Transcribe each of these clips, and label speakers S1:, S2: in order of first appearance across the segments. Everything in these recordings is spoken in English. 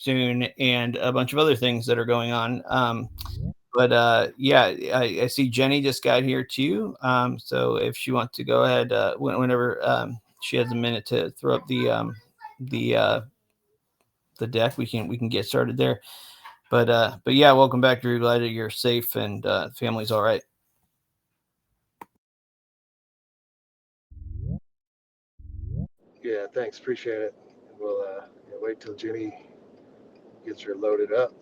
S1: soon, and a bunch of other things that are going on. But yeah, I see Jenny just got here too. So if she wants to go ahead, whenever she has a minute to throw up the uh, the deck, we can get started there. But yeah, welcome back, Drew. Glad that you're safe and family's all right.
S2: Yeah, thanks. Appreciate it. We'll wait till Jenny gets her loaded up.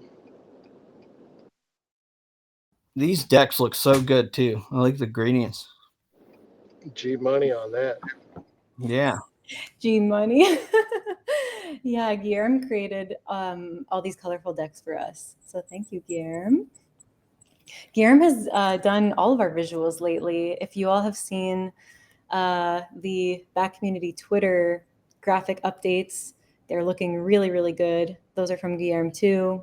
S1: These decks look so good too. I like the gradients.
S2: G Money on that.
S1: Yeah.
S3: G Money. Yeah, Guillermo created all these colorful decks for us. So thank you, Guillermo. Guillermo has done all of our visuals lately. If you all have seen the Bat Community Twitter graphic updates, they're looking really, really good. Those are from Guillermo too.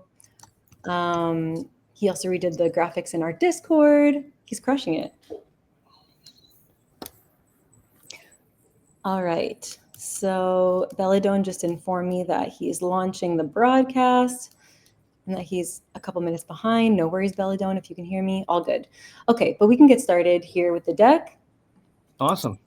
S3: He also redid the graphics in our Discord. He's crushing it. All right. So Belladone just informed me that he's launching the broadcast and that he's a couple minutes behind. No worries, Belladone, if you can hear me. All good. Okay, but we can get started here with the deck.
S1: Awesome.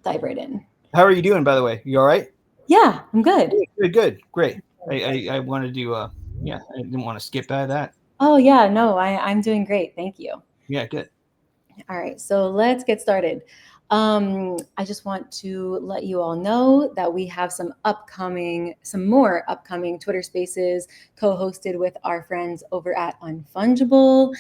S3: Dive right in.
S1: How are you doing, by the way? You all right?
S3: Yeah, I'm good.
S1: Good. Great. I wanted to, yeah, I didn't want to skip by that.
S3: Oh, yeah, no, I'm doing great. Thank you.
S1: Yeah, good.
S3: All right, so let's get started. I just want to let you all know that we have some more upcoming Twitter Spaces co-hosted with our friends over at Unfungible.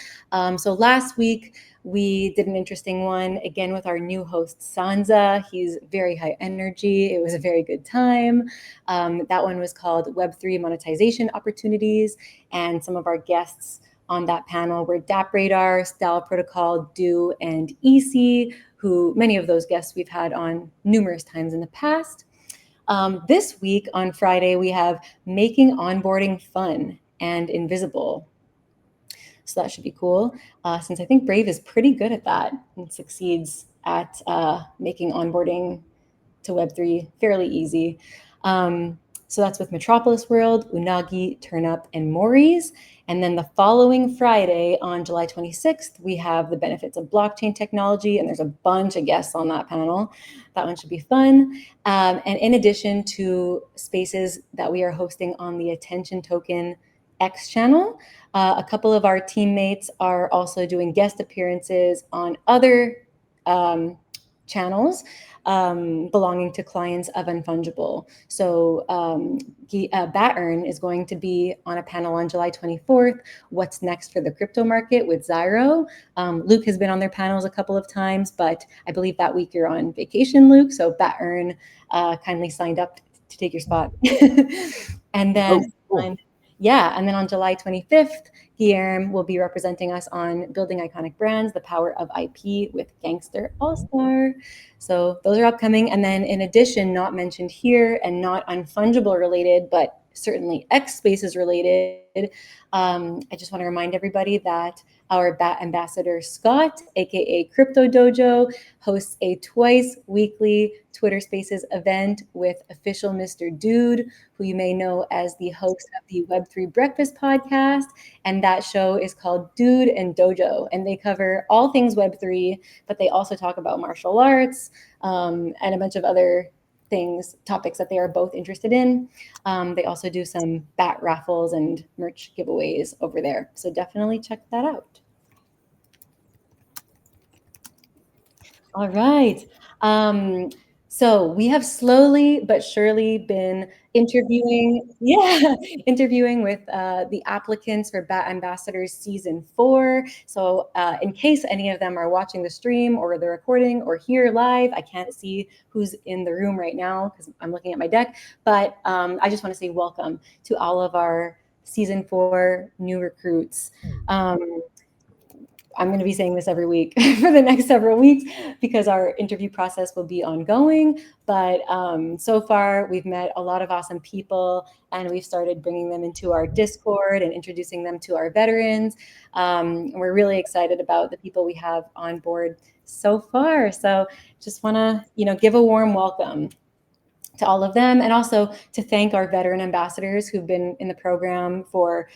S3: So last week we did an interesting one again with our new host Sansa. He's very high energy. It was a very good time. That one was called Web3 Monetization Opportunities, and some of our guests on that panel were DappRadar, Style Protocol, Do, and EC, who many of those guests we've had on numerous times in the past. This week on Friday, we have Making Onboarding Fun and Invisible. So that should be cool, since I think Brave is pretty good at that and succeeds at making onboarding to Web3 fairly easy. So that's with Metropolis World, Unagi, Turnup, and Maury's. And then the following Friday on July 26th, we have the benefits of blockchain technology, and there's a bunch of guests on that panel. That one should be fun. And in addition to spaces that we are hosting on the Attention Token X channel, a couple of our teammates are also doing guest appearances on other channels belonging to clients of Unfungible. So BatEarn is going to be on a panel on July 24th, What's Next for the Crypto Market with Zyro. Luke has been on their panels a couple of times, but I believe that week you're on vacation, Luke. So BatEarn kindly signed up to take your spot. And then
S1: cool.
S3: and then on July 25th, Guillermo will be representing us on Building Iconic Brands, The Power of IP with Gangster All-Star. So those are upcoming. And then in addition, not mentioned here and not Unfungible related, but certainly X Spaces related, I just want to remind everybody that our Bat ambassador, Scott, aka Crypto Dojo, hosts a twice weekly Twitter Spaces event with official Mr. Dude, who you may know as the host of the Web3 Breakfast podcast. And that show is called Dude and Dojo. And they cover all things Web3, but they also talk about martial arts and a bunch of other topics that they are both interested in. They also do some bat raffles and merch giveaways over there. So definitely check that out. All right. So we have slowly but surely been interviewing with the applicants for Bat Ambassadors Season 4. So in case any of them are watching the stream or the recording or here live, I can't see who's in the room right now because I'm looking at my deck, but I just want to say welcome to all of our Season 4 new recruits. I'm going to be saying this every week for the next several weeks because our interview process will be ongoing. But so far, we've met a lot of awesome people, and we've started bringing them into our Discord and introducing them to our veterans. And we're really excited about the people we have on board so far. So just want to, give a warm welcome to all of them, and also to thank our veteran ambassadors who've been in the program for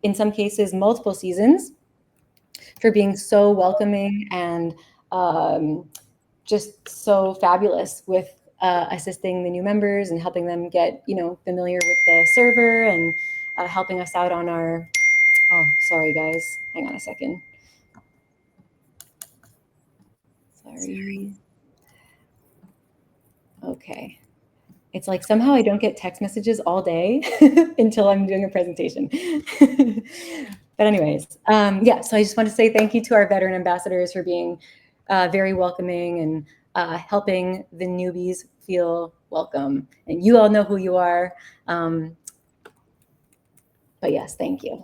S3: in some cases, multiple seasons, for being so welcoming and just so fabulous with assisting the new members and helping them get, familiar with the server, and helping us out on our, oh, sorry guys, hang on a second. Sorry. Okay. It's like somehow I don't get text messages all day until I'm doing a presentation. But anyways, yeah, so I just want to say thank you to our veteran ambassadors for being very welcoming and helping the newbies feel welcome. And you all know who you are. But yes, thank you.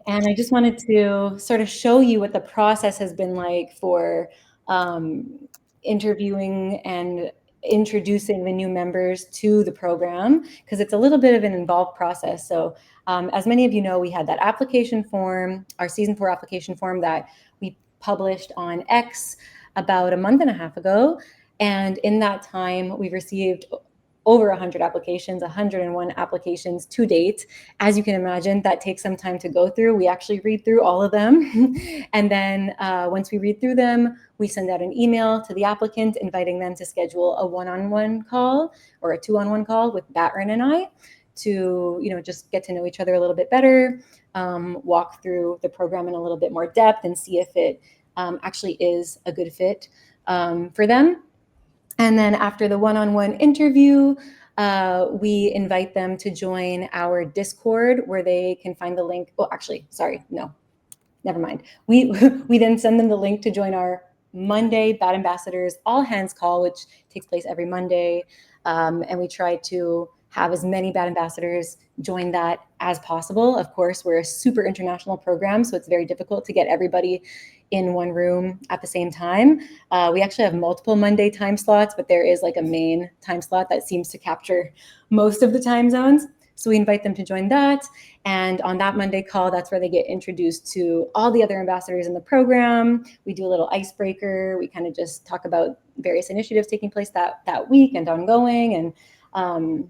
S3: And I just wanted to sort of show you what the process has been like for interviewing and introducing the new members to the program, because it's a little bit of an involved process. So as many of you know, we had that application form, our season 4 application form that we published on X about a month and a half ago. And in that time, we've received over 100 applications, 101 applications to date. As you can imagine, that takes some time to go through. We actually read through all of them. And then once we read through them, we send out an email to the applicant inviting them to schedule a one-on-one call or a two-on-one call with Batrin and I to, just get to know each other a little bit better, walk through the program in a little bit more depth and see if it actually is a good fit for them. And then after the one-on-one interview, we invite them to join our Discord, where they can find the link. Oh, actually, sorry, no, never mind. We then send them the link to join our Monday Bat Ambassadors All Hands call, which takes place every Monday. And we try to have as many Bat Ambassadors join that as possible. Of course, we're a super international program, so it's very difficult to get everybody in one room at the same time. We actually have multiple Monday time slots, but there is like a main time slot that seems to capture most of the time zones. So we invite them to join that. And on that Monday call, that's where they get introduced to all the other ambassadors in the program. We do a little icebreaker. We kind of just talk about various initiatives taking place that week and ongoing, and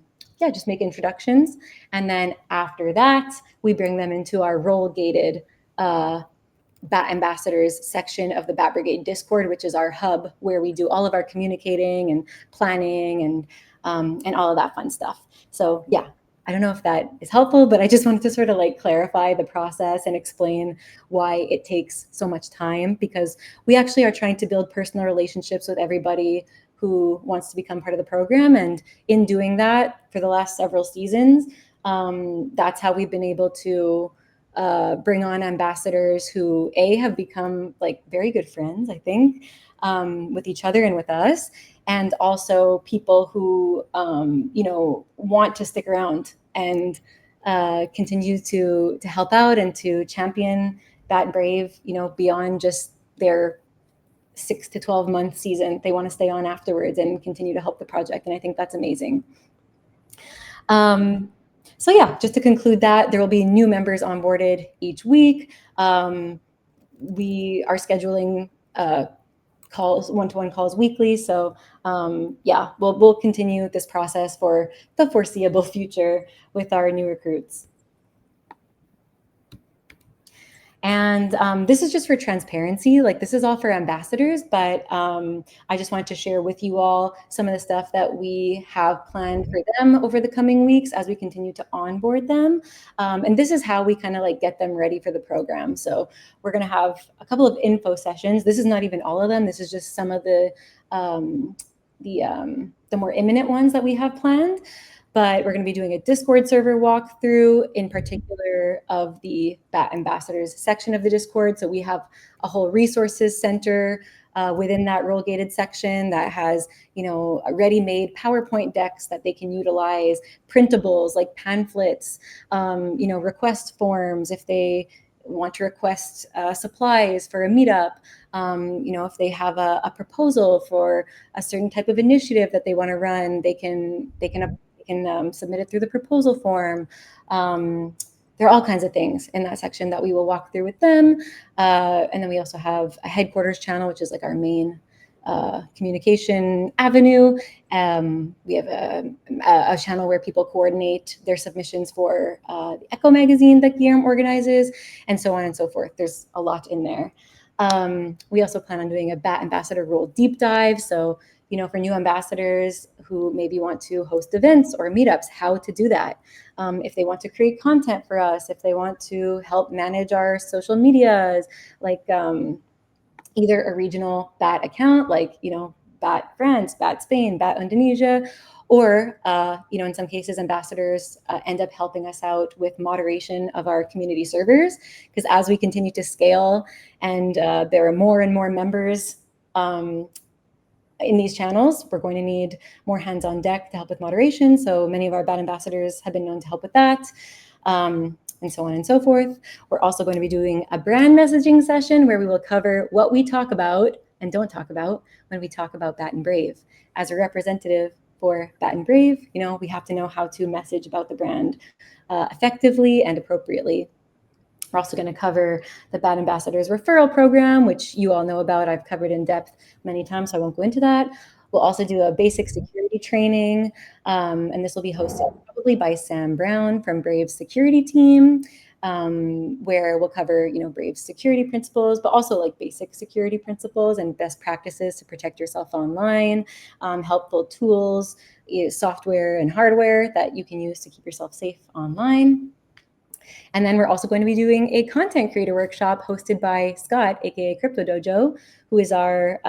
S3: just make introductions. And then after that, we bring them into our role-gated Bat Ambassadors section of the Bat Brigade Discord, which is our hub where we do all of our communicating and planning and all of that fun stuff. So yeah, I don't know if that is helpful, but I just wanted to sort of like clarify the process and explain why it takes so much time, because we actually are trying to build personal relationships with everybody who wants to become part of the program. And in doing that for the last several seasons, that's how we've been able to bring on ambassadors who have become like very good friends, I think, with each other and with us, and also people who want to stick around and continue to help out and to champion Bat Brave, beyond just their 6 to 12 month season. They want to stay on afterwards and continue to help the project, and I think that's amazing. So yeah, just to conclude that, there will be new members onboarded each week. We are scheduling calls, one-to-one calls weekly. So yeah, we'll continue this process for the foreseeable future with our new recruits. And this is just for transparency. Like, this is all for ambassadors, but I just wanted to share with you all some of the stuff that we have planned for them over the coming weeks as we continue to onboard them. And this is how we kind of like get them ready for the program. So we're going to have a couple of info sessions. This is not even all of them. This is just some of the more imminent ones that we have planned. But we're going to be doing a Discord server walkthrough, in particular of the Bat Ambassadors section of the Discord. So we have a whole resources center within that role-gated section that has, ready-made PowerPoint decks that they can utilize, printables like pamphlets, request forms if they want to request supplies for a meetup, if they have a proposal for a certain type of initiative that they want to run, they can submit it through the proposal form. There are all kinds of things in that section that we will walk through with them. And then we also have a headquarters channel, which is like our main communication avenue. We have a channel where people coordinate their submissions for the Echo magazine that Guillermo organizes, and so on and so forth. There's a lot in there. We also plan on doing a BAT ambassador role deep dive. So, for new ambassadors who maybe want to host events or meetups, how to do that. If they want to create content for us, if they want to help manage our social medias, like either a regional BAT account, like, BAT France, BAT Spain, BAT Indonesia, or, in some cases, ambassadors end up helping us out with moderation of our community servers. Because as we continue to scale and there are more and more members in these channels, we're going to need more hands on deck to help with moderation. So many of our BAT ambassadors have been known to help with that. And so on and so forth. We're also going to be doing a brand messaging session where we will cover what we talk about and don't talk about when we talk about BAT and Brave. As a representative for BAT and Brave, we have to know how to message about the brand effectively and appropriately. We're also going to cover the BAT Ambassadors Referral Program, which you all know about. I've covered in depth many times, so I won't go into that. We'll also do a basic security training, and this will be hosted probably by Sam Brown from Brave's security team, where we'll cover, Brave's security principles, but also like basic security principles and best practices to protect yourself online, helpful tools, software and hardware that you can use to keep yourself safe online. And then we're also going to be doing a content creator workshop hosted by Scott, aka Crypto Dojo, who is our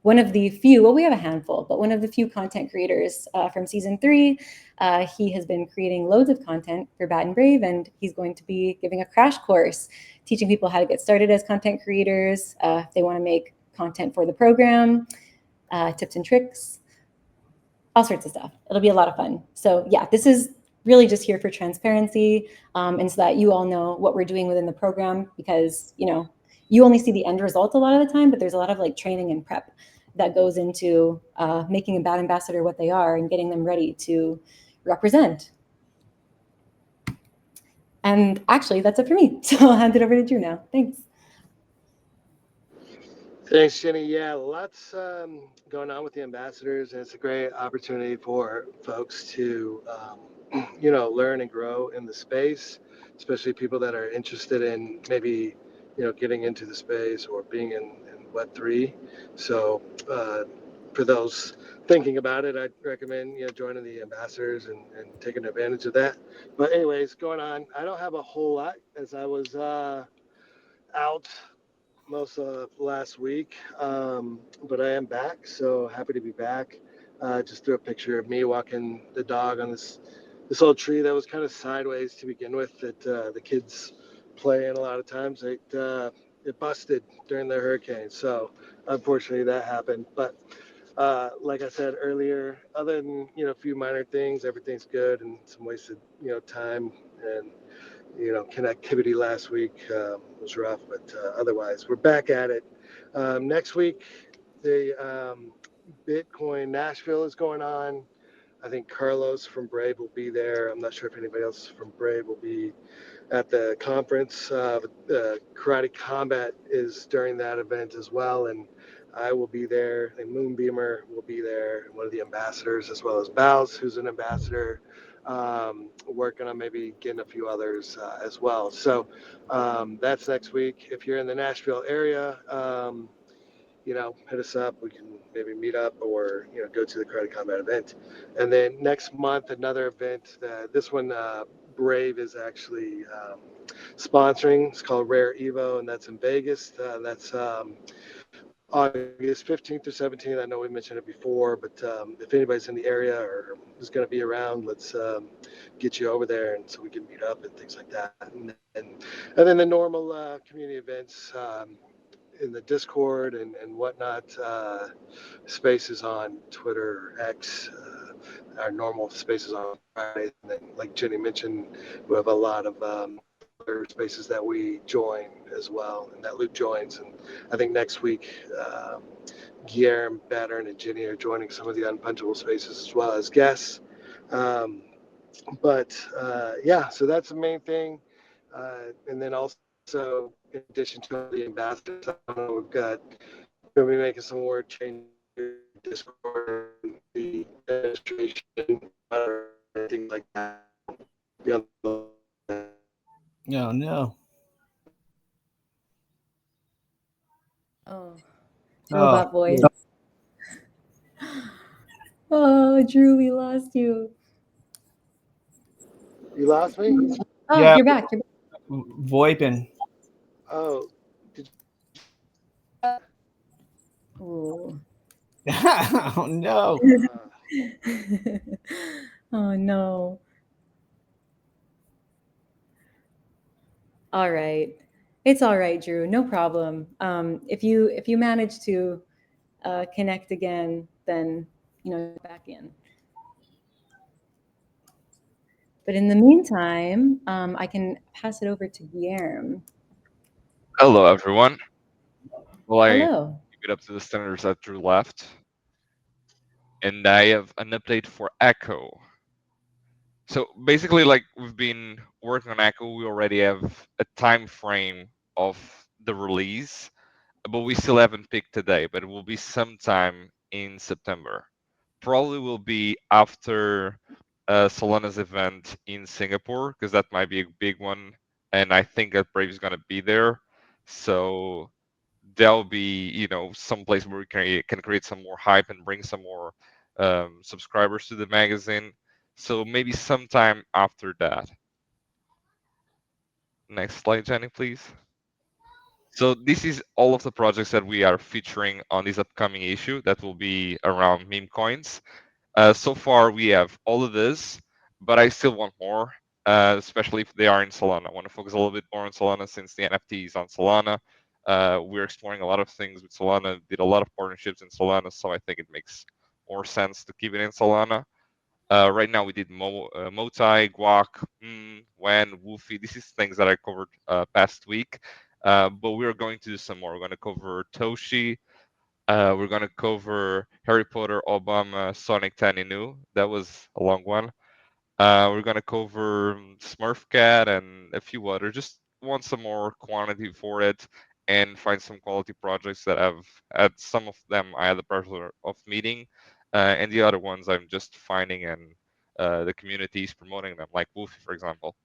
S3: one of the few, well, we have a handful, but one of the few content creators from season 3. He has been creating loads of content for BAT and Brave, and he's going to be giving a crash course, teaching people how to get started as content creators, if they want to make content for the program, tips and tricks, all sorts of stuff. It'll be a lot of fun. So yeah, this is really just here for transparency, and so that you all know what we're doing within the program, because you only see the end result a lot of the time, but there's a lot of like training and prep that goes into making a BAT ambassador what they are and getting them ready to represent. And actually, that's it for me. So I'll hand it over to Drew now. Thanks.
S2: Thanks, Jenny. Yeah, lots going on with the ambassadors, and it's a great opportunity for folks to, learn and grow in the space, especially people that are interested in maybe, getting into the space or being in Web3. So for those thinking about it, I'd recommend, joining the ambassadors and taking advantage of that. But anyways, going on, I don't have a whole lot as I was out most of last week, but I am back, so happy to be back. Just threw a picture of me walking the dog on this old tree that was kind of sideways to begin with, that the kids play in a lot of times. It busted during the hurricane, so unfortunately that happened. But like I said earlier, other than a few minor things, everything's good, and some wasted time and connectivity last week was rough, but otherwise we're back at it. Next week, the Bitcoin Nashville is going on. I think Carlos from Brave will be there. I'm not sure if anybody else from Brave will be at the conference. Karate Combat is during that event as well, and I will be there, and Moonbeamer will be there, one of the ambassadors, as well as Bows, who's an ambassador, working on maybe getting a few others as well. So that's next week. If you're in the Nashville area, hit us up. We can maybe meet up or, go to the Karate Combat event. And then next month, another event. This one, Brave is actually sponsoring. It's called Rare Evo, and that's in Vegas. That's August 15th or 17th. I know we mentioned it before, but if anybody's in the area or is going to be around, let's get you over there, and so we can meet up and things like that. And then the normal community events in the Discord and whatnot, spaces on Twitter or X, our normal spaces on Friday. And then, like Jenny mentioned, we have a lot of other spaces that we join as well, and that Luke joins. And I think next week, Guillermo, Battern, and Jenny are joining some of the Unpunchable spaces as well as guests. But so that's the main thing. And then also, in addition to the ambassadors, we've got We'll be making some more changes to Discord, the administration, things like that. Be on the-
S1: Oh no.
S3: Oh,
S1: Oh,
S3: robot voice. Oh, Drew, we lost you.
S2: You lost me?
S3: Oh,
S1: yeah.
S3: you're back. You're back.
S1: VoIPing.
S2: Oh, did
S3: Ooh.
S1: Oh no.
S2: you,
S3: Oh no. All right. It's all right, Drew. No problem. If you manage to connect again, then back in. But in the meantime, I can pass it over to Guillermo.
S4: Hello, everyone. Well, I
S3: Hello.
S4: keep it up to the standards that Drew left, and I have an update for Echo. So basically, like we've been working on Echo, we already have a time frame of the release, but we still haven't picked today. But it will be sometime in September. Probably will be after Solana's event in Singapore, because that might be a big one, and I think that Brave is gonna be there. So there'll be some place where we can create some more hype and bring some more subscribers to the magazine. So maybe sometime after that. Next slide, Jenny, please. So this is all of the projects that we are featuring on this upcoming issue that will be around meme coins. So far we have all of this, but I still want more, especially if they are in Solana. I want to focus a little bit more on Solana since the NFT is on Solana. We're exploring a lot of things with Solana, did a lot of partnerships in Solana, so I think it makes more sense to keep it in Solana. Right now we did Motai, Guac, Wen, Woofy. This is things that I covered past week, but we're going to do some more. We're going to cover Toshi, we're gonna cover Harry Potter, Obama, Sonic Taninu. That was a long one. We're gonna cover Smurf Cat and a few others. Just want some more quantity for it and find some quality projects that I've had. Some of them I had the pleasure of meeting, and the other ones I'm just finding and the community is promoting them, like Woofy, for example.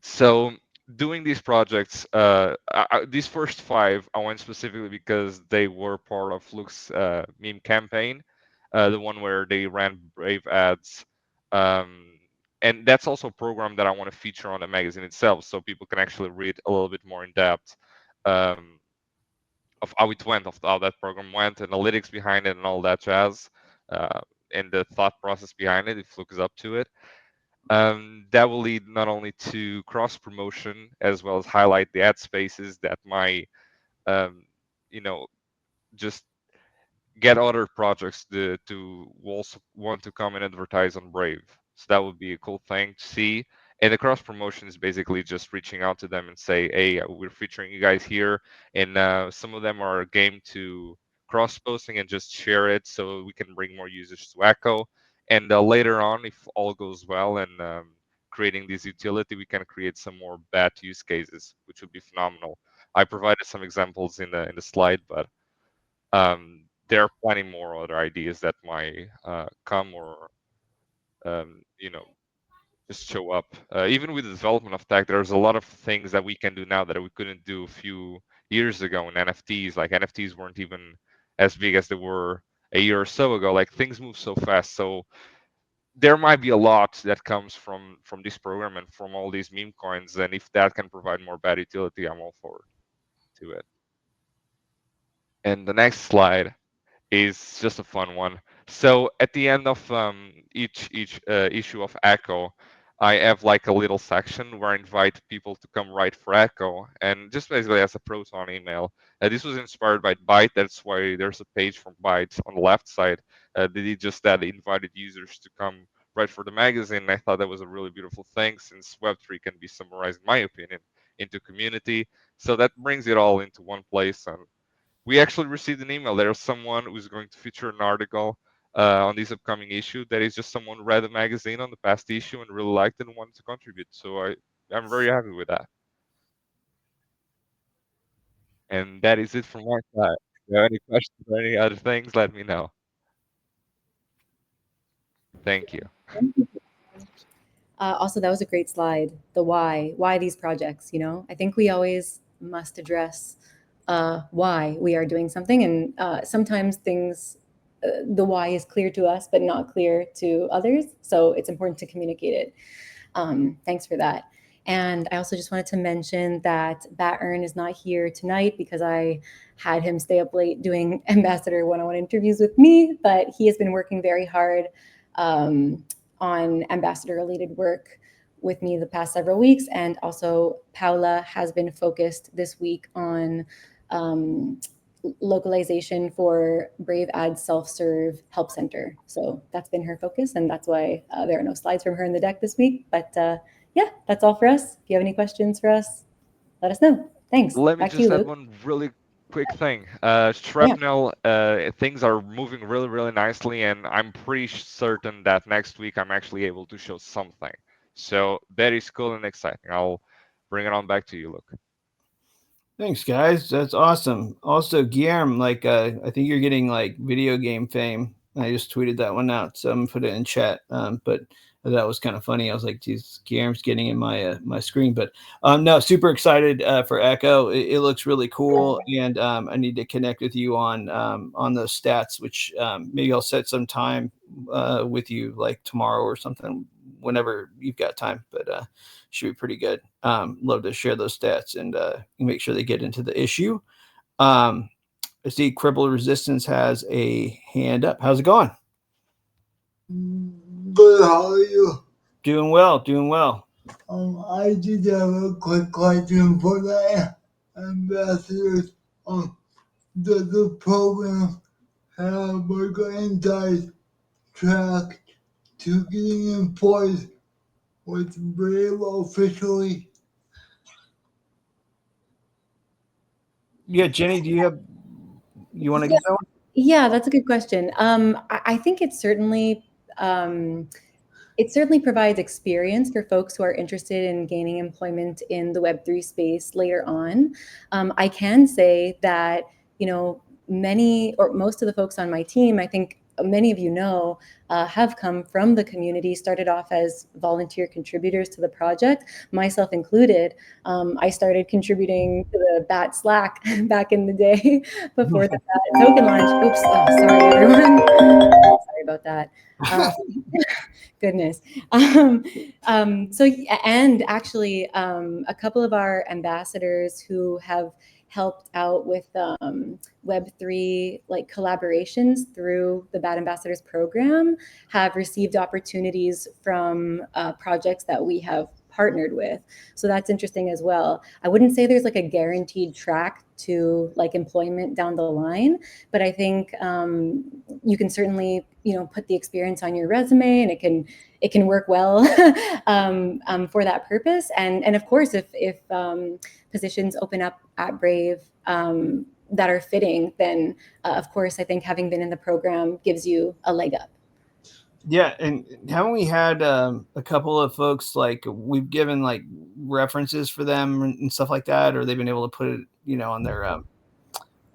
S4: So doing these projects, these first five, I went specifically because they were part of Fluke's meme campaign, the one where they ran Brave ads. Um, and that's also a program that I want to feature on the magazine itself, so people can actually read a little bit more in depth um, of how it went, of how that program went, analytics behind it, and all that jazz, uh, and the thought process behind it, if Fluke is up to it. That will lead not only to cross promotion as well as highlight the ad spaces that might, um, you know, just get other projects to also want to come and advertise on Brave. So that would be a cool thing to see. And the cross promotion is basically just reaching out to them and say, hey, we're featuring you guys here. And some of them are game to cross posting and just share it so we can bring more users to Echo. And later on, if all goes well and creating this utility, we can create some more bat use cases, which would be phenomenal. I provided some examples in the slide, but there are plenty more other ideas that might come or you know just show up. Even with the development of tech, there's a lot of things that we can do now that we couldn't do a few years ago in NFTs. Like NFTs weren't even as big as they were a year or so ago. Like things move so fast. So there might be a lot that comes from this program and from all these meme coins. And if that can provide more bad utility, I'm all for to it. And the next slide is just a fun one. So at the end of each issue of Echo, I have like a little section where I invite people to come write for Echo, and just basically as a Proton email. This was inspired by Byte. That's why there's a page from Byte on the left side. They did just that. They invited users to come write for the magazine. And I thought that was a really beautiful thing, since Web3 can be summarized, in my opinion, into community. So that brings it all into one place, and we actually received an email. There's someone who's going to feature an article on this upcoming issue. That is just someone who read the magazine on the past issue and really liked it and wanted to contribute. So I'm very happy with that. And that is it from my side. If you have any questions or any other things, let me know. Thank you.
S3: Also, that was a great slide. The why these projects, you know? I think we always must address why we are doing something. And sometimes things, the why is clear to us, but not clear to others. So it's important to communicate it. Thanks for that. And I also just wanted to mention that Bat Earn is not here tonight because I had him stay up late doing Ambassador 101 interviews with me, but he has been working very hard on ambassador-related work with me the past several weeks. And also Paula has been focused this week on localization for Brave Ads Self-Serve Help Center. So that's been her focus, and that's why there are no slides from her in the deck this week. But yeah, that's all for us. If you have any questions for us, let us know. Thanks.
S4: Let me
S3: Back to
S4: just
S3: you,
S4: add
S3: Luke.
S4: one really quick thing. Shrapnel, things are moving really, really nicely, and I'm pretty certain that next week I'm actually able to show something. So that is cool and exciting. I'll bring it on back to you, Luke.
S1: Thanks, guys. That's awesome. Also, Guillermo, like I think you're getting like video game fame. I just tweeted that one out, so I'm gonna put it in chat. But that was kind of funny. I was like, geez, Guillermo's getting in my my screen. But no, super excited for Echo. It looks really cool, and I need to connect with you on those stats, which maybe I'll set some time with you like tomorrow or something, whenever you've got time. But should be pretty good. Love to share those stats and make sure they get into the issue. I see Crippled Resistance has a hand up. How's it going?
S5: Good, how are you?
S1: Doing well, doing well.
S5: I did have a quick question for the ambassadors. Does the program have like an inside track to getting employed with Brave officially?
S1: Yeah, Jenny, do you want to get that one?
S3: Yeah, that's a good question. I think it certainly provides experience for folks who are interested in gaining employment in the Web3 space later on. I can say that, you know, many or most of the folks on my team, I think many of you know, have come from the community, started off as volunteer contributors to the project, myself included. I started contributing to the BAT Slack back in the day before the BAT token launch. Oops, oh, sorry everyone. Sorry about that. Goodness. So, and actually, a couple of our ambassadors who have helped out with Web3 like collaborations through the Bad Ambassadors program have received opportunities from projects that we have partnered with. So that's interesting as well. I wouldn't say there's like a guaranteed track to like employment down the line, but I think you can certainly, you know, put the experience on your resume, and it can work well for that purpose. And of course, if positions open up at Brave that are fitting, then of course, I think having been in the program gives you a leg up.
S1: Yeah, and haven't we had a couple of folks like we've given like references for them and stuff like that, or they've been able to put it, you know, on their I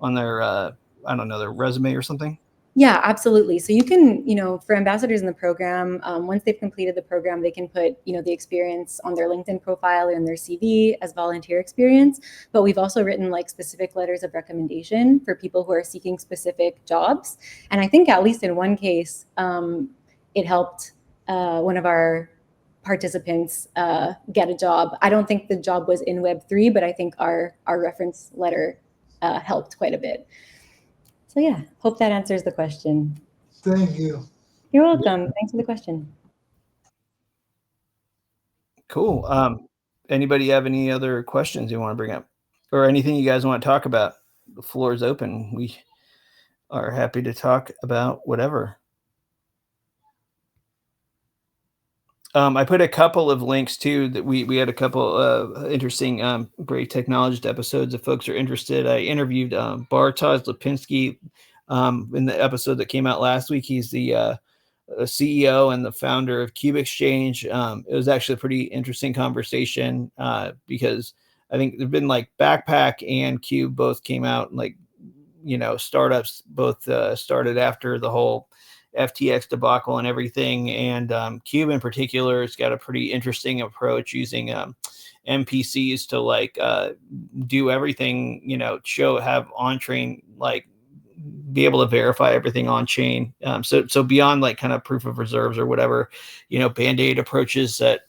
S1: don't know, their resume or something?
S3: Yeah, absolutely. So you can, you know, for ambassadors in the program, once they've completed the program, they can put, you know, the experience on their LinkedIn profile or in their CV as volunteer experience. But we've also written like specific letters of recommendation for people who are seeking specific jobs. And I think at least in one case, it helped one of our participants get a job. I don't think the job was in Web3, but I think our reference letter helped quite a bit. So yeah, hope that answers the question.
S5: Thank you.
S3: You're welcome. Thanks for the question.
S1: Cool. Anybody have any other questions you want to bring up, or anything you guys want to talk about? The floor is open. We are happy to talk about whatever. I put a couple of links too that we had a couple of interesting Brave Technologist episodes. If folks are interested, I interviewed Bartosz Lipinski in the episode that came out last week. He's the CEO and the founder of Cube Exchange. It was actually a pretty interesting conversation because I think there've been like Backpack and Cube both came out, like, startups both started after the whole FTX debacle and everything. And Cube in particular has got a pretty interesting approach using NPCs to like do everything, have on chain, like be able to verify everything on chain. So beyond like kind of proof of reserves or whatever, Band-Aid approaches that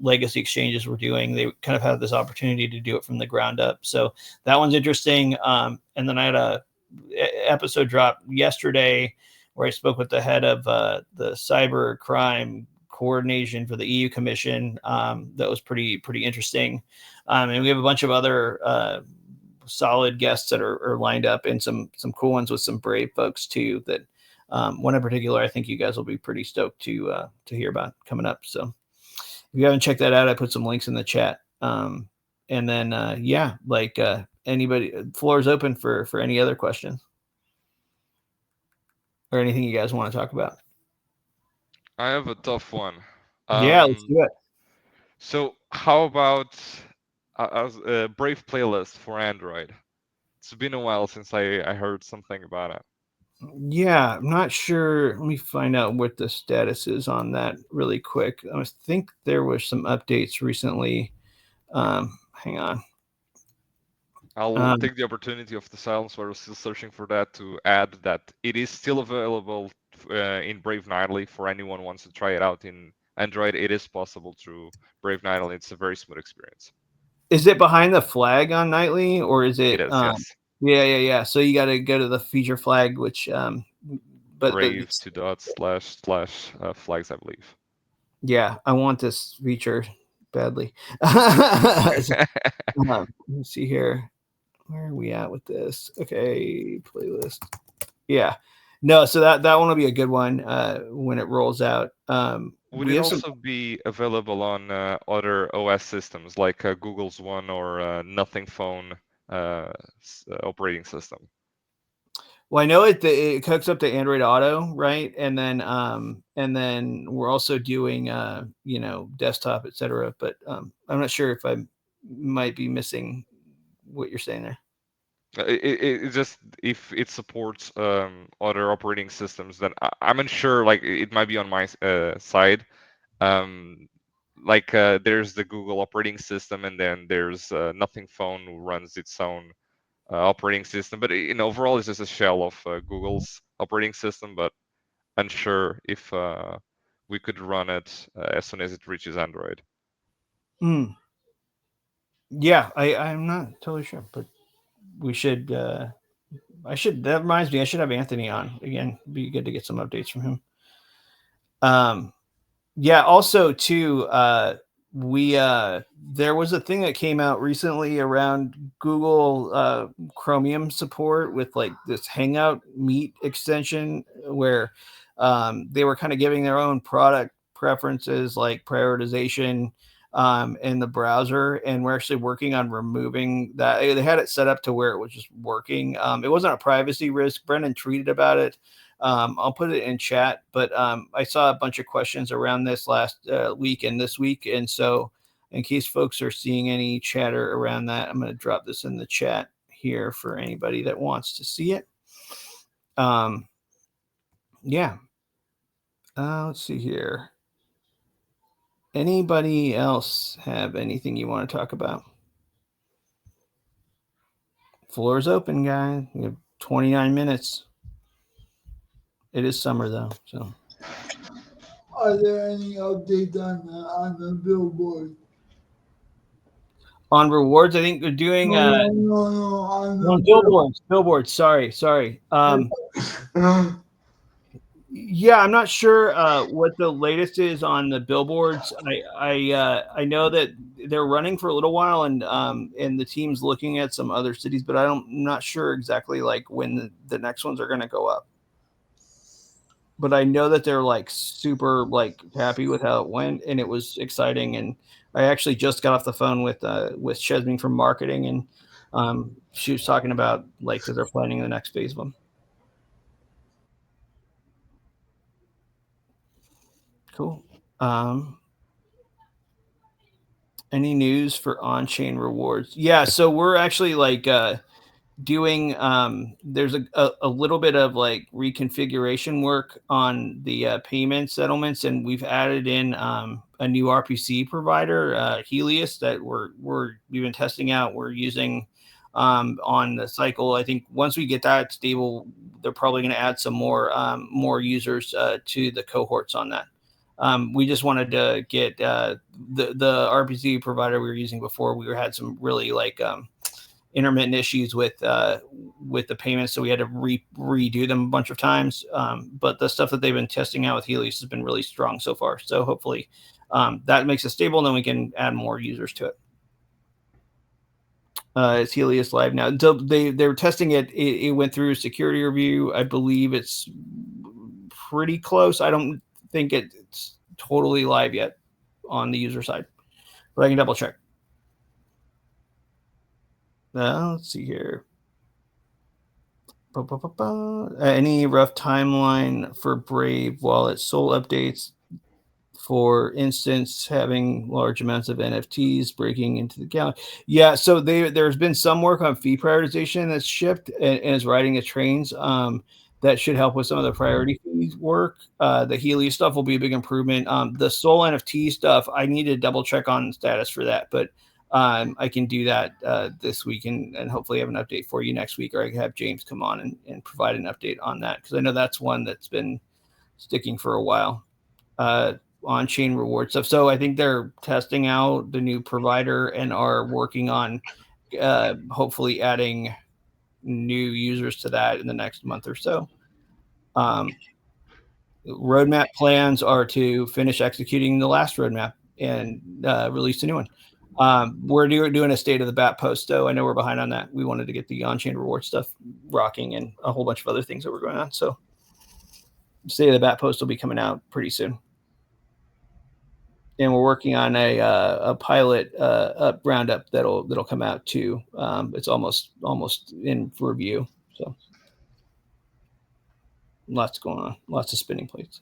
S1: legacy exchanges were doing, they kind of have this opportunity to do it from the ground up. So that one's interesting. And then I had a episode drop yesterday where I spoke with the head of the cyber crime coordination for the EU Commission. That was pretty interesting. And we have a bunch of other solid guests that are lined up, and some cool ones with some Brave folks too. That one in particular, I think you guys will be pretty stoked to hear about coming up. So if you haven't checked that out, I put some links in the chat. And then anybody, floor is open for any other questions or anything you guys want to talk about.
S4: I have a tough one.
S1: Yeah, let's do it.
S4: So how about a Brave playlist for Android? It's been a while since I heard something about it.
S1: Yeah, I'm not sure. Let me find out what the status is on that really quick. I think there was some updates recently. Hang on.
S4: I'll take the opportunity of the silence while we're still searching for that to add that it is still available in Brave Nightly for anyone who wants to try it out in Android. It is possible through Brave Nightly. It's a very smooth experience.
S1: Is it behind the flag on Nightly, or is it?
S4: It is, yes.
S1: Yeah. So you got to go to the feature flag, which but
S4: Brave / flags, I believe.
S1: Yeah, I want this feature badly. Let's see here. Where are we at with this? Okay, playlist. Yeah. No, so that one will be a good one when it rolls out.
S4: Would it also be available on other OS systems like Google's One or Nothing Phone operating system?
S1: Well, I know it hooks up to Android Auto, right? And then we're also doing desktop, etc. But I'm not sure if I might be missing what you're saying there.
S4: It just if it supports other operating systems, then I'm unsure. Like it might be on my side. There's the Google operating system, and then there's Nothing Phone who runs its own operating system. But overall, it's just a shell of Google's operating system. But unsure if we could run it as soon as it reaches Android.
S1: Yeah, I'm not totally sure, but we should. That reminds me, I should have Anthony on again. It'd be good to get some updates from him. Yeah. Also, too, there was a thing that came out recently around Google Chromium support with like this Hangout Meet extension where they were kind of giving their own product preferences, like prioritization in the browser, and we're actually working on removing that. They had it set up to where it was just working. It wasn't a privacy risk. Brendan tweeted about it. I'll put it in chat, but I saw a bunch of questions around this last week and this week. And so in case folks are seeing any chatter around that, I'm going to drop this in the chat here for anybody that wants to see it. Yeah. Let's see here. Anybody else have anything you want to talk about? Floor is open, guys. We have 29 minutes. It is summer though, so.
S5: Are there any updates on the billboard?
S1: On rewards, I think they're doing
S5: No,
S1: on billboards. Sorry. Yeah, I'm not sure what the latest is on the billboards. I know that they're running for a little while, and the team's looking at some other cities, but I'm not sure exactly like when the next ones are going to go up. But I know that they're like super like happy with how it went, and it was exciting. And I actually just got off the phone with Chesney from marketing, and she was talking about like that they're planning the next phase of them. Cool. Any news for on-chain rewards? Yeah, so we're actually like doing there's a little bit of like reconfiguration work on the payment settlements, and we've added in a new RPC provider, Helios, that we've been testing out. We're using on the cycle. I think once we get that stable, they're probably going to add some more users to the cohorts on that. We just wanted to get the RPC provider we were using before. We had some really like intermittent issues with the payments, so we had to redo them a bunch of times. But the stuff that they've been testing out with Helios has been really strong so far. So hopefully that makes it stable, and then we can add more users to it. It's Helios live now. So they were testing it. It went through security review. I believe it's pretty close. I don't think it's totally live yet on the user side, but I can double check. Let's see here. Any rough timeline for Brave Wallet Sol updates? For instance, having large amounts of NFTs breaking into the gallery. Yeah, so there's been some work on fee prioritization that's shipped and is riding the trains. That should help with some of the priority fees work. The Helios stuff will be a big improvement. The Sol NFT stuff, I need to double check on the status for that, but I can do that this week and hopefully have an update for you next week, or I can have James come on and provide an update on that, because I know that's one that's been sticking for a while. On-chain reward stuff. So I think they're testing out the new provider and are working on hopefully adding new users to that in the next month or so. Roadmap plans are to finish executing the last roadmap and release a new one. We're doing a state of the BAT post, though. I know we're behind on that. We wanted to get the on-chain reward stuff rocking and a whole bunch of other things that were going on. So state of the BAT post will be coming out pretty soon. And we're working on a pilot roundup that'll come out too. It's almost in review. So lots going on, lots of spinning plates.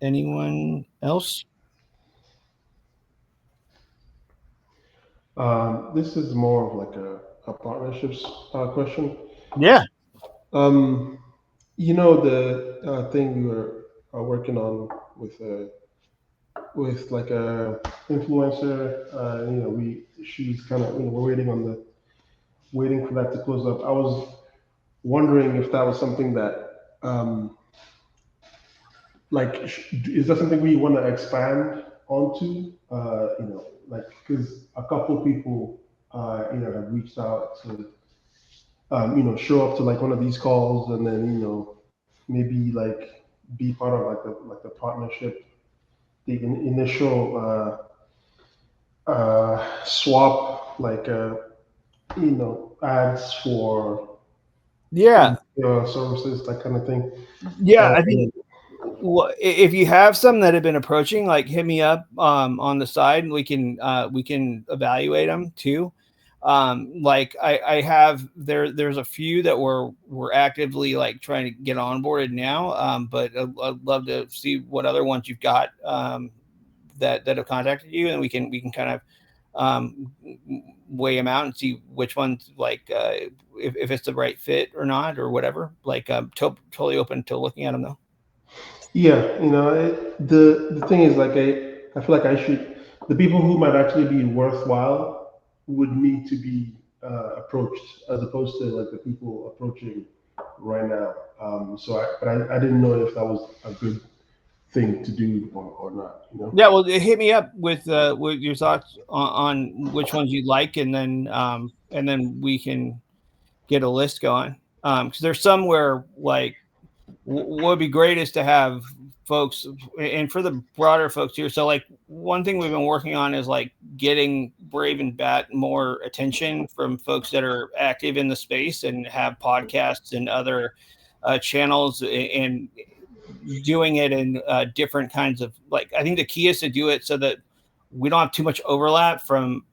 S1: Anyone else?
S6: This is more of like a partnerships question.
S1: Yeah.
S6: You know, the thing we were working on with like a influencer. You know, she's kind of, you know, we're waiting for that to close up. I was wondering if that was something that like is that something we want to expand onto? You know, like, because a couple of people you know, have reached out to you know, show up to like one of these calls, and then, you know, maybe like be part of like the partnership, the initial swap, like you know, ads for your services, that kind of thing.
S1: Yeah, I think if you have some that have been approaching, like, hit me up on the side, and we can evaluate them too. Like I have there's a few that we're actively like trying to get onboarded now. But I'd love to see what other ones you've got that have contacted you, and we can kind of weigh them out and see which ones, like if it's the right fit or not, or whatever. Like totally open to looking at them though.
S6: Yeah, you know, the thing is, like, I feel like the people who might actually be worthwhile would need to be approached, as opposed to like the people approaching right now. But I didn't know if that was a good thing to do or not. You know?
S1: Yeah, well, hit me up with your thoughts on which ones you like, and then we can get a list going. Because there's some where, like, what would be great is to have folks, and for the broader folks here. So, like, one thing we've been working on is like getting Brave and Bat more attention from folks that are active in the space and have podcasts and other channels, and doing it in different kinds of, like, I think the key is to do it so that we don't have too much overlap from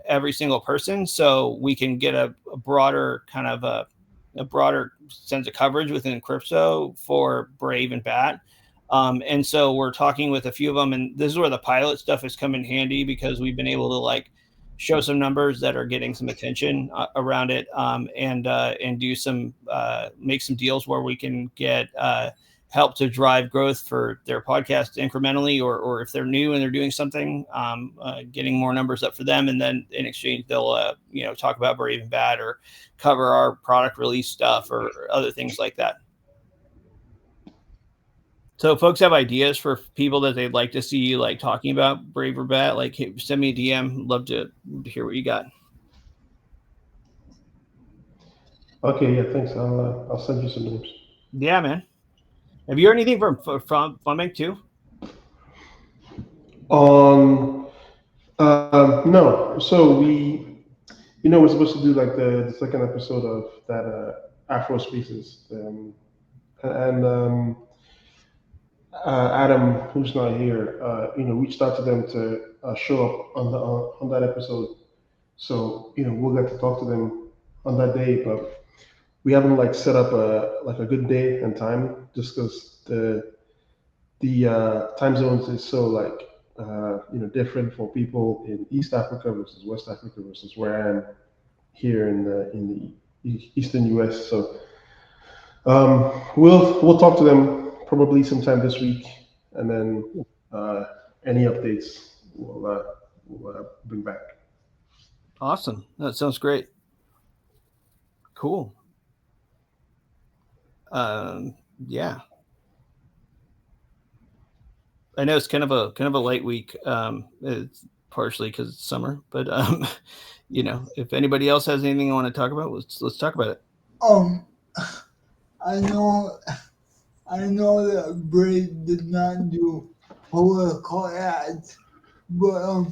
S1: every single person, so we can get a broader kind of a broader sense of coverage within crypto for Brave and Bat. And so we're talking with a few of them, and this is where the pilot stuff has come in handy, because we've been able to like show some numbers that are getting some attention around it, and do some make some deals where we can get help to drive growth for their podcast incrementally, or if they're new and they're doing something, getting more numbers up for them, and then in exchange they'll talk about Brave and Bad or cover our product release stuff or other things like that. So if folks have ideas for people that they'd like to see like talking about Brave or Bad, like, hey, send me a DM. Love to hear what you got.
S6: Okay, yeah, thanks. I'll send you some names.
S1: Yeah, man. Have you heard anything from Funbank too?
S6: No. So we're supposed to do like the second episode of that Afro Spaces, and Adam, who's not here, reached out to them to show up on that episode. So we'll get to talk to them on that day, but we haven't like set up a good day and time, just because the time zones is so like different for people in East Africa versus West Africa versus where I am here in the Eastern U.S. So we'll talk to them probably sometime this week, and then any updates we'll bring back.
S1: Awesome. That sounds great. Cool. Yeah. I know it's kind of a light week. It's partially because it's summer, but if anybody else has anything I want to talk about, let's talk about it.
S5: I know that Brave did not do political ads, but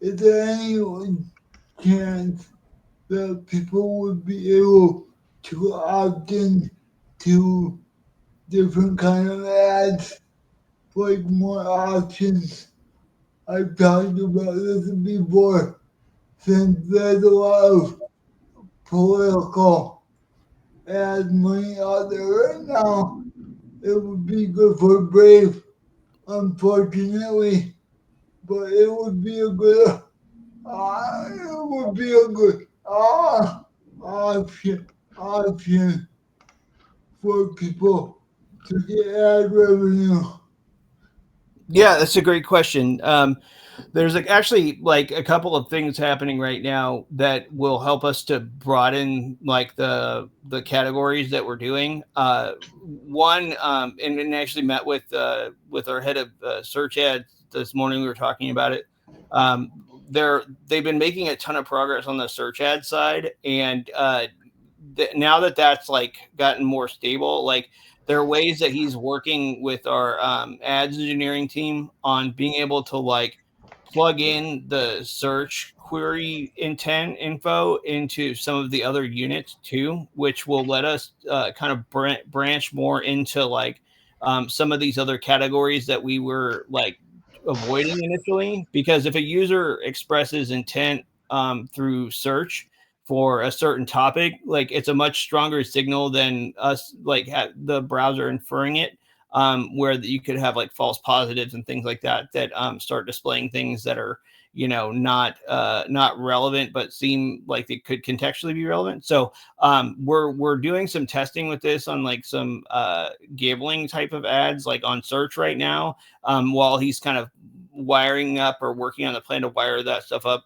S5: is there any chance that people would be able to opt in to different kind of ads, like more options? I've talked about this before, since there's a lot of political ad money out there right now. It would be good for Brave, unfortunately, but it would be a good option for people to get ad revenue.
S1: Yeah, that's a great question. There's actually like a couple of things happening right now that will help us to broaden like the categories that we're doing. One, and actually met with our head of search ads this morning. We were talking about it. They've been making a ton of progress on the search ad side, and now that that's like gotten more stable, like there are ways that he's working with our ads engineering team on being able to like plug in the search query intent info into some of the other units too, which will let us kind of branch more into like some of these other categories that we were like avoiding initially. Because if a user expresses intent through search for a certain topic, like it's a much stronger signal than us like the browser inferring it, where you could have like false positives and things like that start displaying things that are not relevant but seem like they could contextually be relevant. So we're doing some testing with this on like some gambling type of ads like on search right now, while he's kind of wiring up or working on the plan to wire that stuff up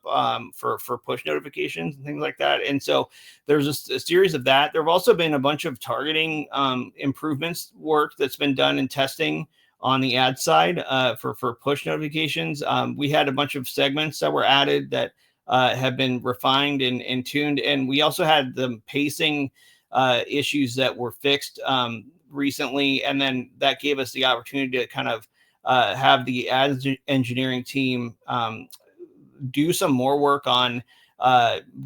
S1: for push notifications and things like that. And so there's a series of that. There have also been a bunch of targeting improvements work that's been done in testing on the ad side for push notifications. We had a bunch of segments that were added that have been refined and tuned. And we also had the pacing issues that were fixed recently. And then that gave us the opportunity to kind of have the ads engineering team do some more work on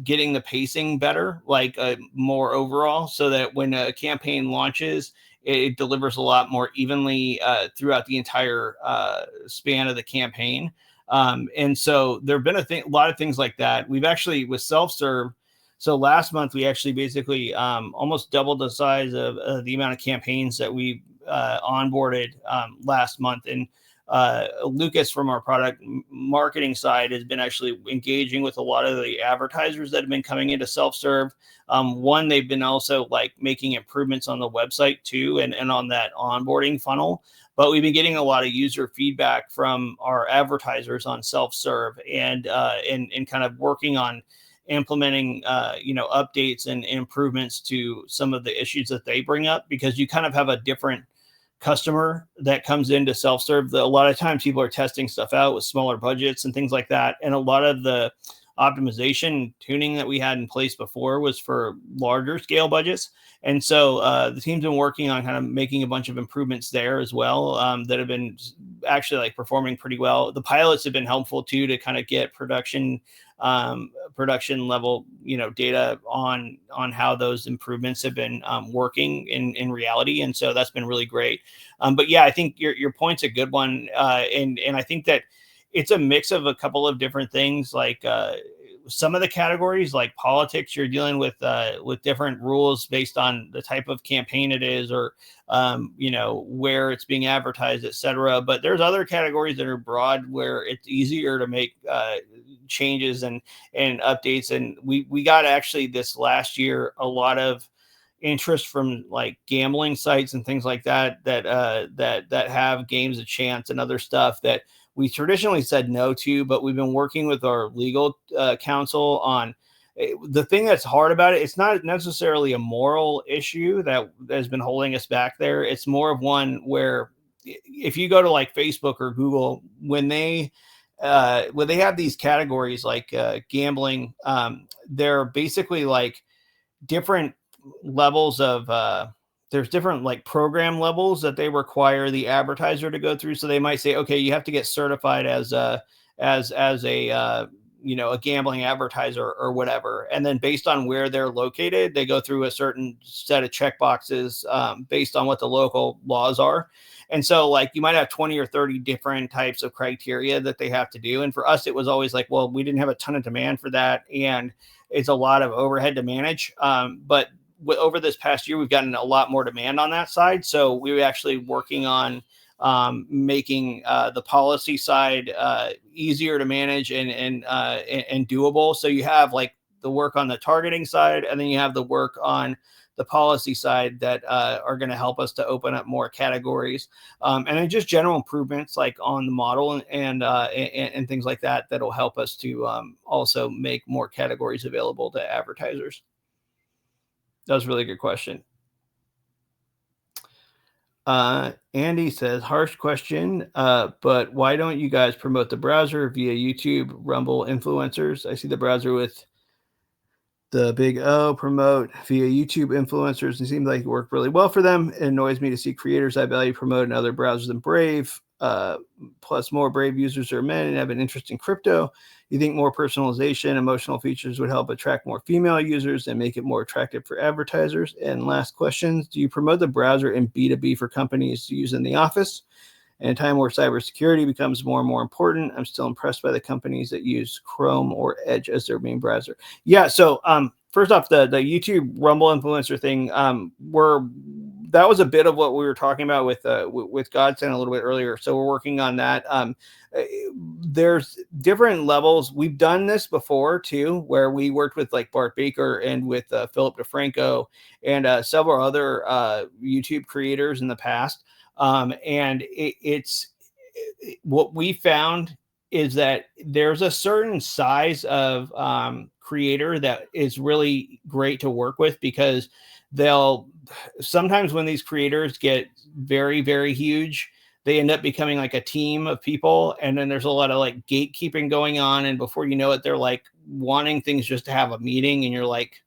S1: getting the pacing better, like more overall, so that when a campaign launches, it delivers a lot more evenly throughout the entire span of the campaign. And so there have been a lot of things like that. We've actually, with self-serve, So last month we actually basically almost doubled the size of the amount of campaigns that we onboarded last month. And Lucas from our product marketing side has been actually engaging with a lot of the advertisers that have been coming into self-serve. One, they've been also like making improvements on the website too, and on that onboarding funnel. But we've been getting a lot of user feedback from our advertisers on self-serve, and kind of working on implementing updates and improvements to some of the issues that they bring up, because you kind of have a different customer that comes into self-serve. A lot of times people are testing stuff out with smaller budgets and things like that, and a lot of the optimization tuning that we had in place before was for larger scale budgets. And so the team's been working on kind of making a bunch of improvements there as well, that have been actually like performing pretty well. The pilots have been helpful too, to kind of get production level, data on how those improvements have been working in reality. And so that's been really great. But yeah, I think your point's a good one. And I think that it's a mix of a couple of different things. Like some of the categories, like politics, you're dealing with different rules based on the type of campaign it is, or where it's being advertised, etc. But there's other categories that are broad where it's easier to make changes and updates. And we got actually this last year a lot of interest from like gambling sites and things like that have games of chance and other stuff that we traditionally said no to, but we've been working with our legal counsel on the thing that's hard about it. It's not necessarily a moral issue that has been holding us back there. It's more of one where if you go to like Facebook or Google, when they have these categories like gambling, they're basically like different levels of there's different like program levels that they require the advertiser to go through. So they might say, okay, you have to get certified as a gambling advertiser or whatever. And then based on where they're located, they go through a certain set of checkboxes based on what the local laws are. And so like you might have 20 or 30 different types of criteria that they have to do. And for us, it was always like, well, we didn't have a ton of demand for that, and it's a lot of overhead to manage. But over this past year, we've gotten a lot more demand on that side. So we were actually working on making the policy side easier to manage and doable. So you have like the work on the targeting side, and then you have the work on the policy side that are going to help us to open up more categories, and then just general improvements like on the model and things like that that'll help us to also make more categories available to advertisers. That was a really good question. Andy says, harsh question, but why don't you guys promote the browser via YouTube, Rumble, influencers? I see the browser with the big O, promote via YouTube influencers. It seems like it worked really well for them. It annoys me to see creators I value promote in other browsers than Brave. Plus more Brave users are men and have an interest in crypto. You think more personalization, emotional features would help attract more female users and make it more attractive for advertisers? And last question, do you promote the browser in B2B for companies to use in the office? In a time where cybersecurity becomes more and more important, I'm still impressed by the companies that use Chrome or Edge as their main browser. Yeah, so first off, the YouTube Rumble influencer thing, that was a bit of what we were talking about with Godsend a little bit earlier. So we're working on that. There's different levels. We've done this before too, where we worked with like Bart Baker and with Philip DeFranco and several other YouTube creators in the past. And it's what we found is that there's a certain size of creator that is really great to work with, because they'll sometimes when these creators get very, very huge, they end up becoming like a team of people. And then there's a lot of like gatekeeping going on. And before you know it, they're like wanting things just to have a meeting. And you're like,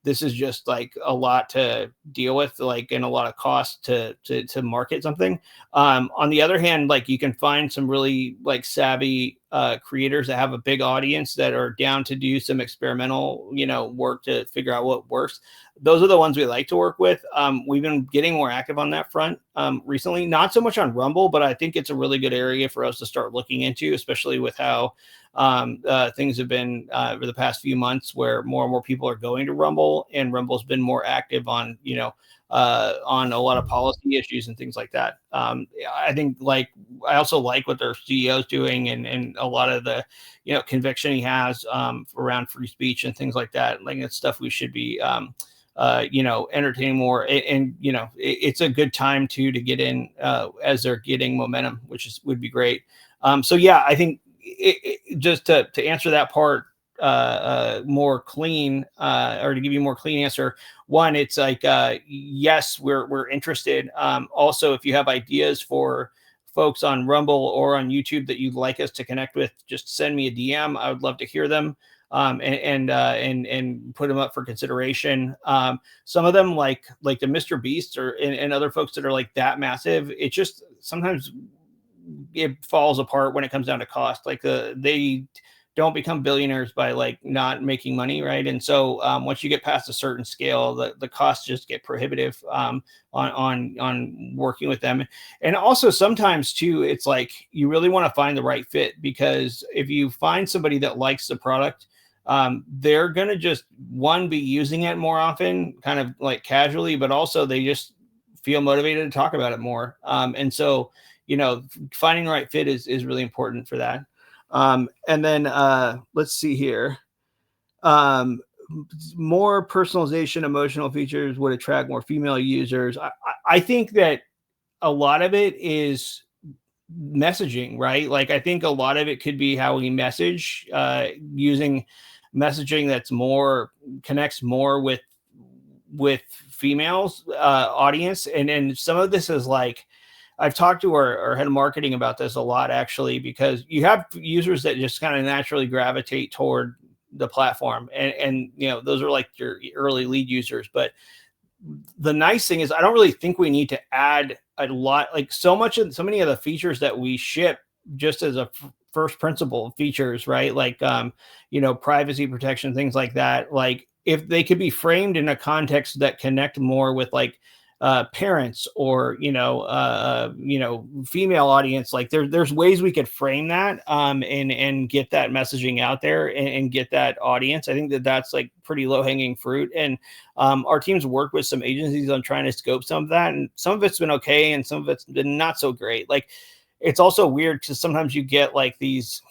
S1: this is just like a lot to deal with, like, and a lot of cost to market something. On the other hand, like you can find some really like savvy creators that have a big audience that are down to do some experimental, work to figure out what works. Those are the ones we like to work with. We've been getting more active on that front recently, not so much on Rumble, but I think it's a really good area for us to start looking into, especially with how things have been over the past few months, where more and more people are going to Rumble, and Rumble's been more active on, on a lot of policy issues and things like that. I think I also like what their CEO's doing, and a lot of the, conviction he has around free speech and things like that. Like, it's stuff we should be, entertaining more. And it's a good time to get in as they're getting momentum, which would be great. So yeah, I think just to answer that part more clean, or to give you a more clean answer, one, it's like, yes, we're interested. Also, if you have ideas for folks on Rumble or on YouTube that you'd like us to connect with, just send me a DM. I would love to hear them. And put them up for consideration. Some of them, like the Mr. Beast and other folks that are like that massive, it just sometimes it falls apart when it comes down to cost. Like they don't become billionaires by like not making money, right? And so once you get past a certain scale, the costs just get prohibitive on working with them. And also sometimes too, it's like you really want to find the right fit, because if you find somebody that likes the product, they're going to just, one, be using it more often, kind of like casually, but also they just feel motivated to talk about it more. And so, finding the right fit is really important for that. And then let's see here. More personalization, emotional features would attract more female users. I think that a lot of it is messaging, right? Like, I think a lot of it could be how we message, using messaging that's connects more with females audience. And some of this is like, I've talked to our head of marketing about this a lot, actually, because you have users that just kind of naturally gravitate toward the platform, and those are like your early lead users. But the nice thing is, I don't really think we need to add a lot, like so many of the features that we ship just as a first principle features, right? Like, privacy protection, things like that. Like, if they could be framed in a context that connect more with like parents or, female audience, like there's ways we could frame that and get that messaging out there and get that audience. I think that's like pretty low hanging fruit. And our teams work with some agencies on trying to scope some of that. And some of it's been okay, and some of it's been not so great. Like, it's also weird because sometimes you get these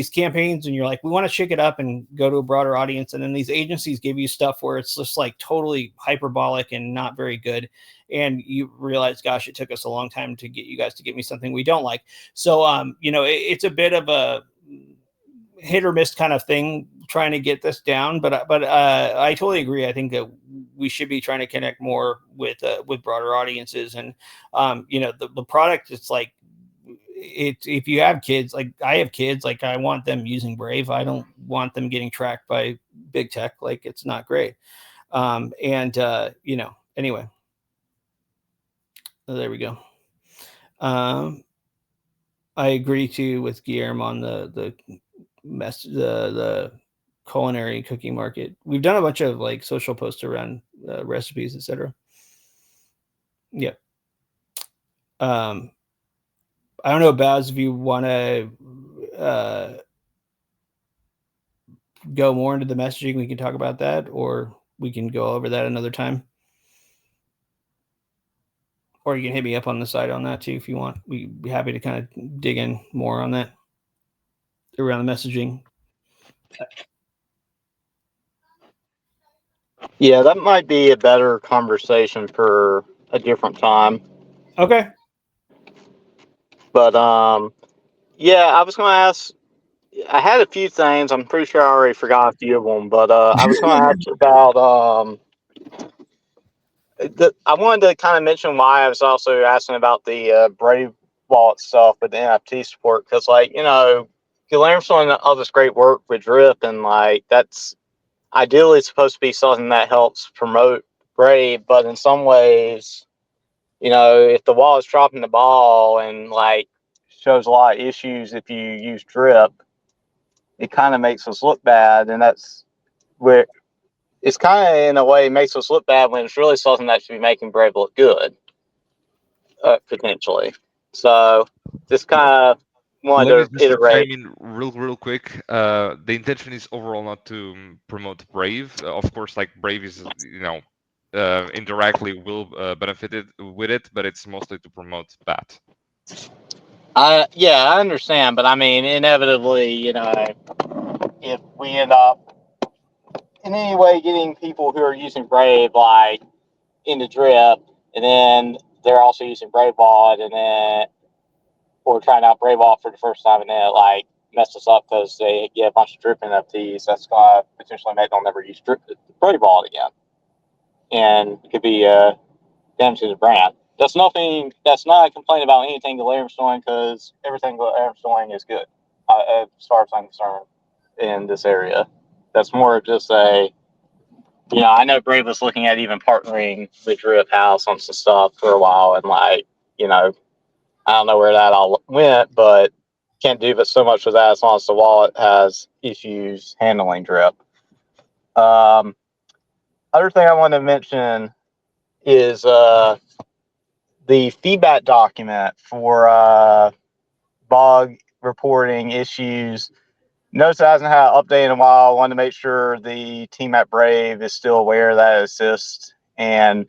S1: campaigns and you're like, we want to shake it up and go to a broader audience. And then these agencies give you stuff where it's just like totally hyperbolic and not very good. And you realize, gosh, it took us a long time to get you guys to get me something we don't like. So, it's a bit of a hit or miss kind of thing trying to get this down. But I totally agree. I think that we should be trying to connect more with broader audiences. And, the product, it's like, if you have kids, like I have kids, like I want them using Brave. I don't want them getting tracked by big tech. Like, it's not great. Anyway, there we go. I agree too with Guillermo on the culinary cooking market. We've done a bunch of like social posts around recipes, etc. Yep. I don't know, Baz, if you want to go more into the messaging, we can talk about that, or we can go over that another time. Or you can hit me up on the side on that too if you want. We'd be happy to kind of dig in more on that around the messaging.
S7: Yeah, that might be a better conversation for a different time.
S1: Okay.
S7: But yeah, I was going to ask. I had a few things. I'm pretty sure I already forgot a few of them. But I was going to ask about. I wanted to kind of mention why I was also asking about the Brave Wallet stuff with the NFT support, because Guillermo's doing all this great work with Drip, and like that's ideally supposed to be something that helps promote Brave, but in some ways, if the wallet's dropping the ball and like shows a lot of issues if you use drip, it kind of makes us look bad, and that's where it's kind of in a way makes us look bad when it's really something that should be making Brave look good, potentially. So just kind of wanted
S4: Let me
S7: to
S4: just
S7: iterate.
S4: chime in real quick. The intention is overall not to promote Brave. Of course, like Brave is, indirectly will benefit it with it, but it's mostly to promote BAT.
S7: Yeah, I understand, but I mean, inevitably, if we end up in any way getting people who are using Brave like into drip, and then they're also using Brave Vault, and then or trying out Brave Vault for the first time, and then it like mess us up because they get a bunch of drip NFTs. That's gonna potentially make them never use Brave Vault again, and it could be damage to the brand. That's nothing. That's not a complaint about anything Galarium's doing, because everything Galarium's doing is good, as far as I'm concerned, in this area. That's more of just a, I know Brave was looking at even partnering with Drip House on some stuff for a while, and I don't know where that all went, but can't do but so much with that as long as the wallet has issues handling Drip. Other thing I want to mention is the feedback document for bug reporting issues. Notice it hasn't had an update in a while. I wanted to make sure the team at Brave is still aware that it exists and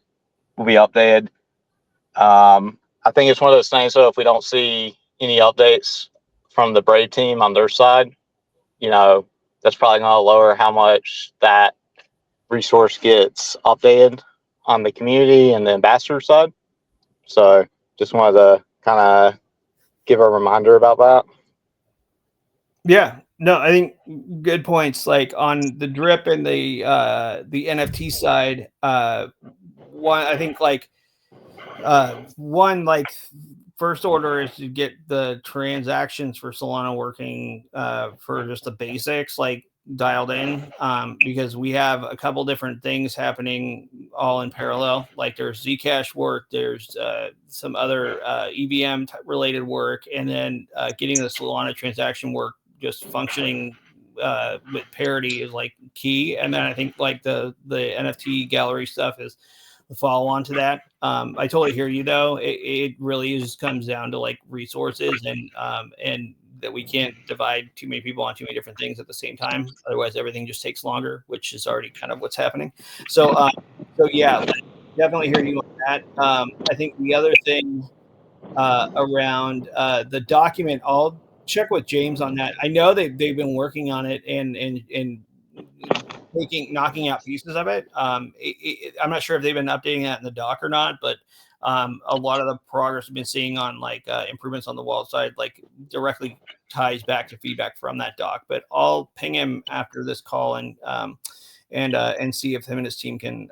S7: will be updated. I think it's one of those things, so if we don't see any updates from the Brave team on their side, that's probably going to lower how much that resource gets updated on the community and the ambassador side. So just wanted to kind of give a reminder about that.
S1: Yeah, no, I think good points. Like on the drip and the NFT side, one, I think one, like first order is to get the transactions for Solana working for just the basics, like dialed in, because we have a couple different things happening all in parallel. Like there's Zcash work, there's some other EVM related work, and then getting the Solana transaction work just functioning with parity is like key. And then I think like the NFT gallery stuff is the follow on to that. I totally hear you though. It really just comes down to like resources and that we can't divide too many people on too many different things at the same time. Otherwise, everything just takes longer, which is already kind of what's happening. So yeah, definitely hear you on that. I think the other thing around the document, I'll check with James on that. I know they've been working on it and knocking out pieces of it. I'm not sure if they've been updating that in the doc or not, but a lot of the progress we've been seeing on like improvements on the wall side, like directly ties back to feedback from that doc. But I'll ping him after this call and see if him and his team can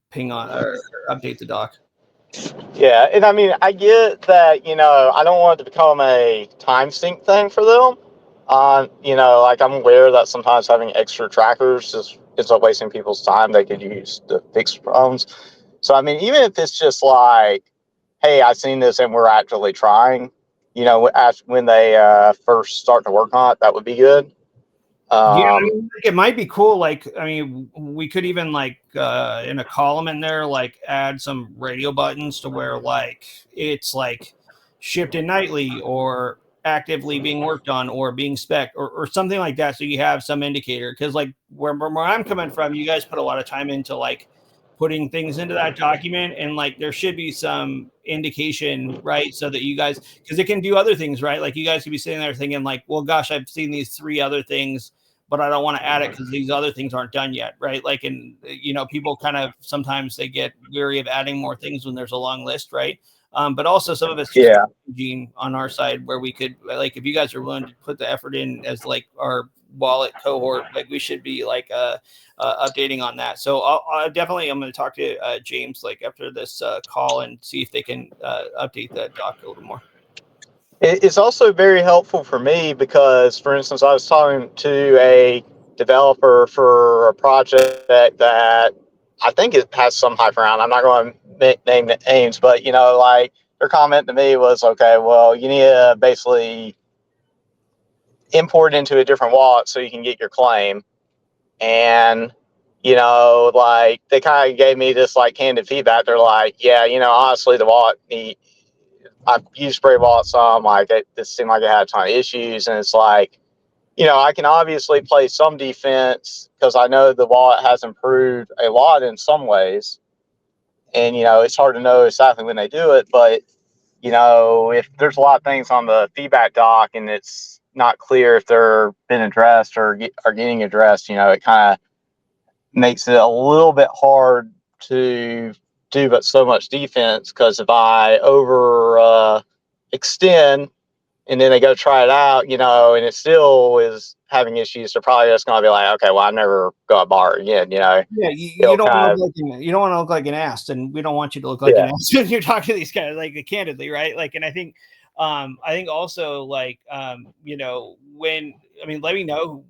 S1: ping on or update the doc.
S7: Yeah, and I mean, I get that, I don't want it to become a time sink thing for them. Like I'm aware that sometimes having extra trackers just ends up wasting people's time they could use to fix problems. So, I mean, even if it's just like, hey, I've seen this and we're actually trying, when they first start to work on it, that would be good.
S1: Yeah, I mean, it might be cool. Like, I mean, we could even like in a column in there, like add some radio buttons to where like it's like shipped in nightly or actively being worked on or being spec or something like that. So you have some indicator, because like where I'm coming from, you guys put a lot of time into like putting things into that document, and like there should be some indication, right? So that you guys, because it can do other things, right? Like you guys could be sitting there thinking like, well, gosh, I've seen these 3 other things, but I don't want to add it because these other things aren't done yet, right? Like, and people kind of sometimes they get weary of adding more things when there's a long list, right? But also some of it's just Gene on our side where we could, like, if you guys are willing to put the effort in as like our wallet cohort, like we should be like updating on that. So I'm going to talk to James like after this call and see if they can update that doc a little more.
S7: It's also very helpful for me because, for instance, I was talking to a developer for a project that I think it has some hype around. I'm not going to name the names, but like their comment to me was, okay, well, you need to basically import into a different wallet so you can get your claim. And, you know, like they kind of gave me this like candid feedback. They're like, yeah, you know, honestly, the wallet, I've used Brave Wallet some, like it just seemed like it had a ton of issues. And it's like, you know, I can obviously play some defense because I know the wallet has improved a lot in some ways. And, you know, it's hard to know exactly when they do it, but, you know, if there's a lot of things on the feedback doc and it's not clear if they're been addressed or are getting addressed, you know, it kind of makes it a little bit hard to do but so much defense, because if I over extend and then they go try it out, you know, and it still is having issues, they're probably just going to be like, okay, well, I'm never going to borrow again, you know.
S1: Yeah, you don't want to look like you don't want to look like an ass, and we don't want you to look like an ass when you're talking to these guys, like candidly, right? Like, and I think also like you know, let me know.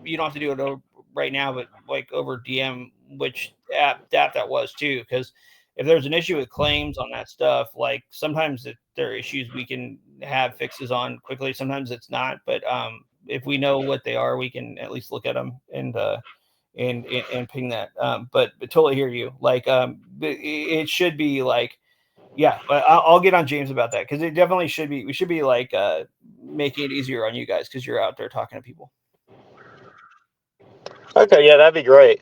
S1: You don't have to do it right now, but like over DM, which app that was too, because if there's an issue with claims on that stuff, like sometimes there are issues we can have fixes on quickly. Sometimes it's not, but if we know what they are, we can at least look at them and ping that. But totally hear you. Like it should be like, yeah, but I'll get on James about that, because it definitely should be. We should be like making it easier on you guys because you're out there talking to people.
S7: Okay, yeah, that'd be great.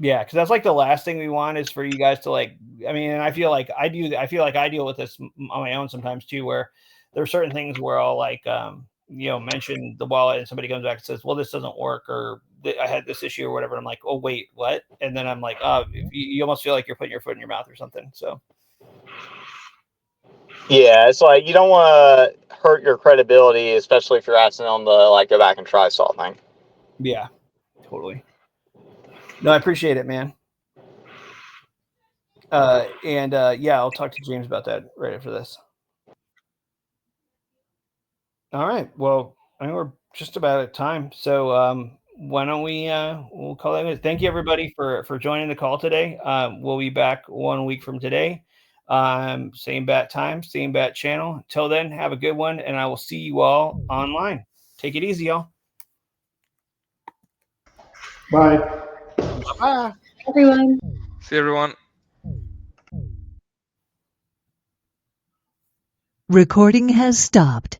S1: Yeah, because that's like the last thing we want is for you guys to like. I mean, and I feel like I deal with this on my own sometimes too, where there are certain things where I'll like you know, mention the wallet and somebody comes back and says, well, this doesn't work, or I had this issue or whatever. I'm like, oh wait, what? And then I'm like, oh, you almost feel like you're putting your foot in your mouth or something. So
S7: yeah, it's like you don't want to hurt your credibility, especially if you're asking them to like go back and try something.
S1: Yeah, totally. No, I appreciate it, man. Yeah, I'll talk to James about that right after this. All right. Well, I think we're just about at time. So why don't we'll call it. Thank you everybody for joining the call today. We'll be back 1 week from today. Same bat time, same bat channel. Until then, have a good one, and I will see you all online. Take it easy, y'all.
S6: Bye.
S1: Bye.
S3: Everyone.
S4: See everyone.
S8: Recording has stopped.